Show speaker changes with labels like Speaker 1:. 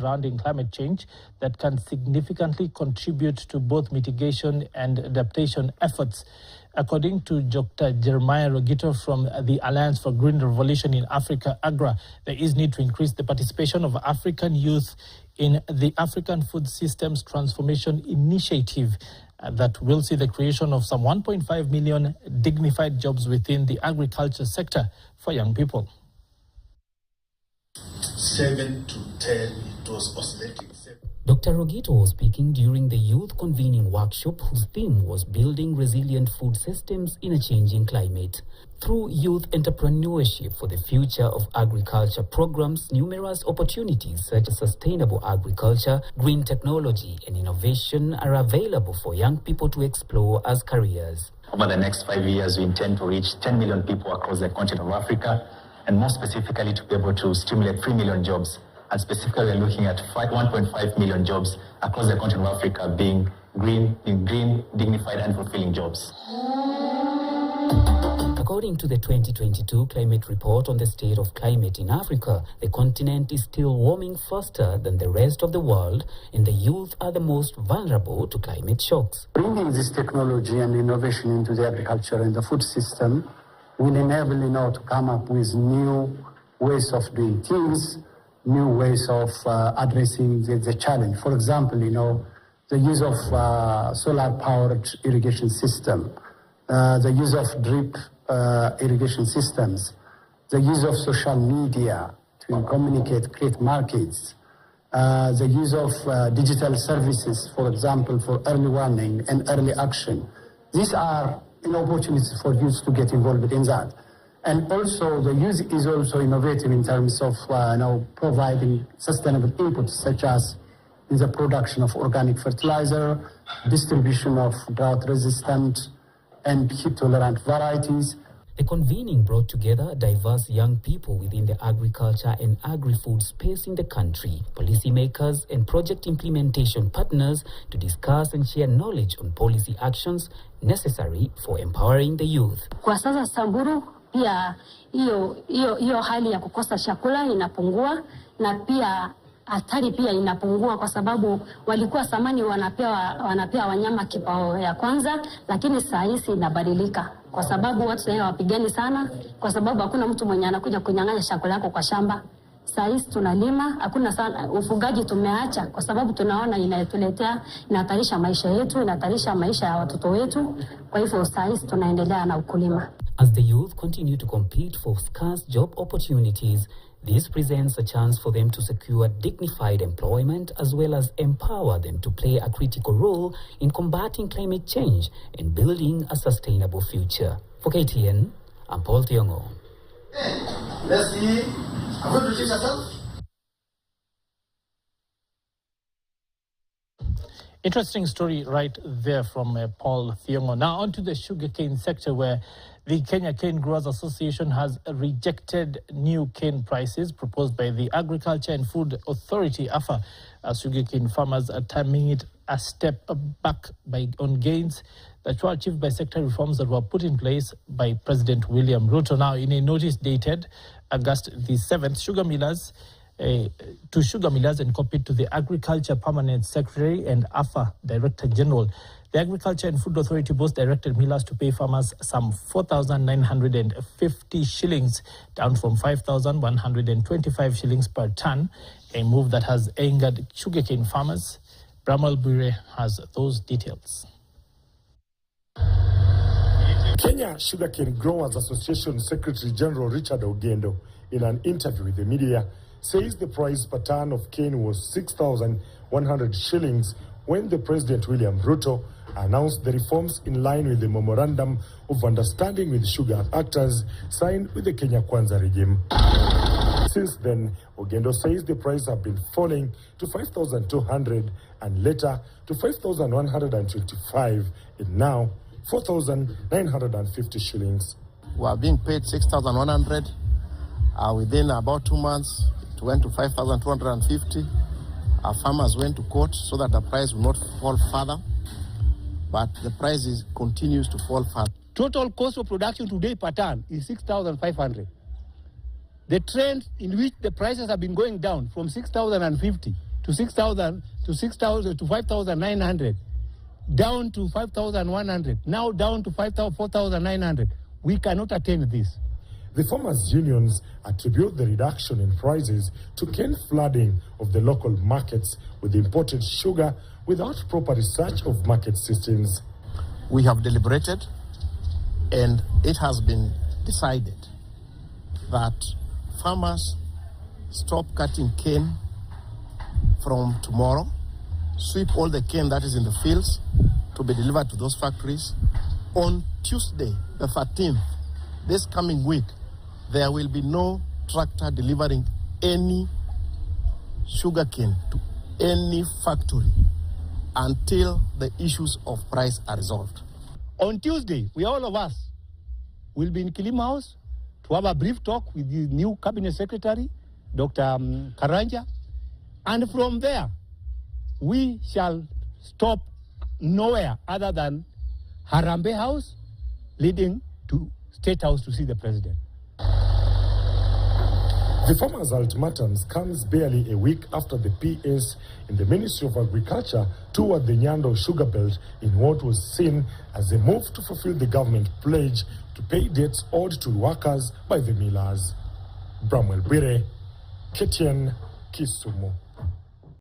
Speaker 1: surrounding climate change that can significantly contribute to both mitigation and adaptation efforts. According to Dr. Jeremiah Rogito from the Alliance for Green Revolution in Africa, AGRA, there is need to increase the participation of African youth in the African Food Systems Transformation Initiative that will see the creation of some 1.5 million dignified jobs within the agriculture sector for young people.
Speaker 2: 7 to 10, it was oscillating.
Speaker 3: Dr. Rogito was speaking during the youth convening workshop whose theme was building resilient food systems in a changing climate. Through youth entrepreneurship for the future of agriculture programs, numerous opportunities such as sustainable agriculture, green technology, and innovation are available for young people to explore as careers.
Speaker 4: Over the next 5 years, we intend to reach 10 million people across the continent of Africa, and more specifically to be able to stimulate 3 million jobs. And specifically, we're looking at 1.5 million jobs across the continent of Africa being green, dignified, and fulfilling jobs.
Speaker 3: According to the 2022 climate report on the state of climate in Africa, the continent is still warming faster than the rest of the world, and the youth are the most vulnerable to climate shocks.
Speaker 5: Bringing this technology and innovation into the agriculture and the food system will enable, to come up with new ways of doing things, new ways of addressing the challenge. For example, the use of solar-powered irrigation system, the use of drip irrigation systems, the use of social media to communicate, create markets, the use of digital services, for example, for early warning and early action. These are opportunities for youth to get involved in that. And also, the youth is also innovative in terms of providing sustainable inputs, such as in the production of organic fertilizer, distribution of drought-resistant and heat-tolerant varieties.
Speaker 3: The convening brought together diverse young people within the agriculture and agri-food space in the country, policymakers and project implementation partners to discuss and share knowledge on policy actions necessary for empowering the youth.
Speaker 6: Kwa sasa Samburu pia hiyo hali ya kukosa chakula inapungua, na pia hatari pia inapungua, kwa sababu walikuwa zamani wanapewa wanyama kipao ya kwanza, lakini saa hizi inabadilika kwa sababu watu sasa wapigani sana, kwa sababu hakuna mtu mwenye anakuja kunyang'anya chakula yako kwa shamba. Saa hizi tunalima, hakuna sana ufugaji tumeacha, kwa sababu tunaona inahatarisha maisha yetu, inahatarisha maisha ya watoto wetu. Kwa hivyo saa hizi tunaendelea na ukulima.
Speaker 3: As the youth continue to compete for scarce job opportunities, this presents a chance for them to secure dignified employment as well as empower them to play a critical role in combating climate change and building a sustainable future. For KTN, I'm Paul Thiongo.
Speaker 2: Let's see. I'm going to teach yourself.
Speaker 1: Interesting story right there from Paul Thiongo. Now on to the sugarcane sector, where the Kenya Cane Growers Association has rejected new cane prices proposed by the Agriculture and Food Authority, AFA, as sugarcane farmers are terming it a step back on gains that were achieved by sector reforms that were put in place by President William Ruto. Now, in a notice dated August the 7th, sugar millers and copied to the Agriculture Permanent Secretary and AFA Director General. The Agriculture and Food Authority both directed millers to pay farmers some 4,950 shillings, down from 5,125 shillings per ton, a move that has angered sugarcane farmers. Bramal Bure has those details.
Speaker 7: Kenya Sugarcane Growers Association Secretary General Richard Ogendo, in an interview with the media, says the price per ton of cane was 6,100 shillings when the President William Ruto announced the reforms in line with the Memorandum of Understanding with Sugar Actors signed with the Kenya Kwanza regime. Since then, Ogendo says the price have been falling to 5,200 and later to 5,125 and now 4,950 shillings.
Speaker 8: We are being paid 6,100. Within about 2 months, it went to 5,250. Our farmers went to court so that the price will not fall further, but the price continues to fall further.
Speaker 9: Total cost of production today per ton is 6,500. The trend in which the prices have been going down from 6,050 to 6,000 to 5,900, down to 5,100, now down to 4,900. We cannot attain this.
Speaker 7: The farmers' unions attribute the reduction in prices to cane flooding of the local markets with imported sugar without proper research of market systems.
Speaker 8: We have deliberated, and it has been decided that farmers stop cutting cane from tomorrow, sweep all the cane that is in the fields to be delivered to those factories. On Tuesday, the 13th, this coming week, there will be no tractor delivering any sugarcane to any factory until the issues of price are resolved.
Speaker 9: On Tuesday, all of us will be in Kilim House to have a brief talk with the new cabinet secretary, Dr. Karanja, and from there, we shall stop nowhere other than Harambee House, leading to State House to see the president.
Speaker 7: The farmers' ultimatums comes barely a week after the PS in the Ministry of Agriculture toured the Nyando sugar belt in what was seen as a move to fulfill the government pledge to pay debts owed to workers by the millers. Bramwell Bire, KTN, Kisumu.